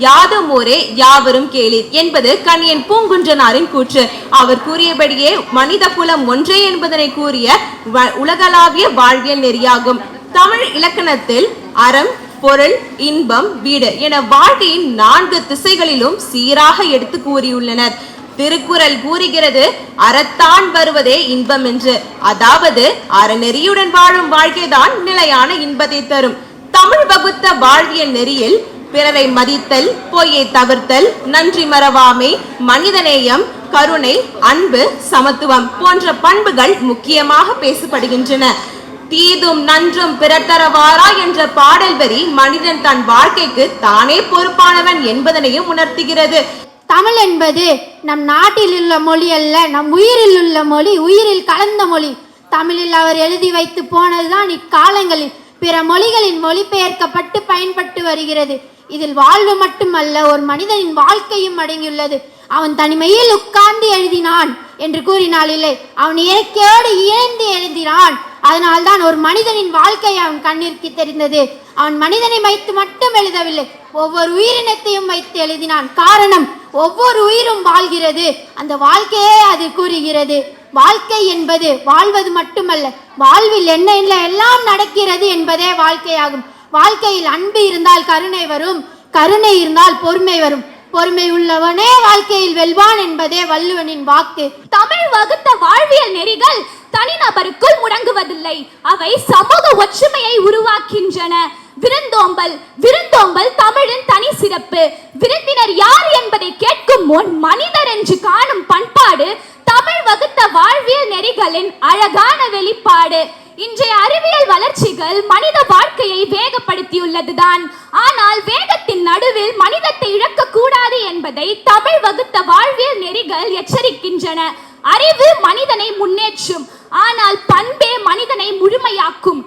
யாதும் ஊரே யாவரும் கேளீர் என்பது கணியன் பூங்குன்றனாரின் கூற்று. அவர் கூறியபடியே மனித குலம் ஒன்றே என்பதனை கூறிய உலகளாவிய வாழ்வியல் நெறியாகும். தமிழ் இலக்கணத்தில் அறம், பொருள், இன்பம், வீடு என வாழ்க்கையின் 4 திசைகளிலும் சீராக எடுத்து கூறியுள்ளனர். திருக்குறள் கூறுகிறது, அறத்தான் வருவதே இன்பம் என்று. அதாவது அறநெறியுடன் வாழும் வாழ்க்கைதான் நிலையான இன்பத்தை தரும். தமிழ் வகுத்த வாழ்வியல் நெறியில் பிறரை மதித்தல், பொய்யை தவிர்த்தல், நன்றி மறவாமை, மனிதநேயம், கருணை, அன்பு, சமத்துவம் போன்ற பண்புகள் முக்கியமாக பேசப்படுகின்றன. தீதும் நன்றும் பிறர் தரவாரா என்ற பாடல் வரி மனிதன் தன் வாழ்க்கைக்கு தானே பொறுப்பானவன் என்பதனையும் உணர்த்துகிறது. தமிழ் என்பது நம் நாட்டில் உள்ள மொழி அல்ல, நம் உயிரில் உள்ள மொழி, உயிரில் கலந்த மொழி. தமிழில் அவர் எழுதி வைத்து போனதுதான் இக்காலங்களில் பிற மொழிகளின் மொழிபெயர்க்கப்பட்டு பயன்பட்டு வருகிறது. இதில் வாழ்வு மட்டுமல்ல, ஒரு மனிதனின் வாழ்க்கையும் அடங்கியுள்ளது. அவன் தனிமையில் உட்கார்ந்து எழுதினான் என்று கூறினால் இல்லை, அவன் இயற்கையோடு இணைந்து எழுதினான். அதனால்தான் ஒரு மனிதனின் வாழ்க்கை அவன் கண்ணிற்கு தெரிந்தது. அவன் மனிதனை வைத்து மட்டும் எழுதவில்லை, ஒவ்வொரு உயிரினத்தையும் வைத்து எழுதினான். காரணம், ஒவ்வொரு உயிரும் வாழ்கிறது, அந்த வாழ்க்கையே அது கூறுகிறது. வாழ்க்கை என்பது வாழ்வது மட்டுமல்ல, வாழ்வில் என்ன எல்லாம் நடக்கிறது என்பதே வாழ்க்கையாகும். வாழ்க்கையில் அன்பு இருந்தால் கருணை வரும், கருணை இருந்தால் பொறுமை வரும், பொறுமை உள்ளவனே வாழ்க்கையில் வெல்வான் என்பதே வள்ளுவனின் வாக்கு. தமிழ் வகுத்த வாழ்வியல் நெறிகள் தனிநபருக்குள் முடங்குவதில்லை, அவை சமூக ஒற்றுமையை உருவாக்கின்றன. விருந்தோம்பல் தமிழின் தனி சிறப்பு. விருந்தினர் யார் என்பதை கேட்கும் முன் மனிதர் என்று காணும் பண்பாடு தமிழ் வகுத்த வாழ்வியல் நெறிகளின் அழகான வெளிப்பாடு. இன்றைய அறிவியல் வளர்ச்சிகள் மனித வாழ்க்கையை வேகப்படுத்தியுள்ளதுதான். ஆனால் வேகத்தின் நடுவில் மனிதத்தை இழக்கக்கூடாது என்பதை தமிழ் வகுத்த வாழ்வியல் நெறிகள் எச்சரிக்கின்றன. அறிவு மனிதனை முன்னேற்றும், ஆனால் பண்பே மனிதனை முழுமையாக்கும்.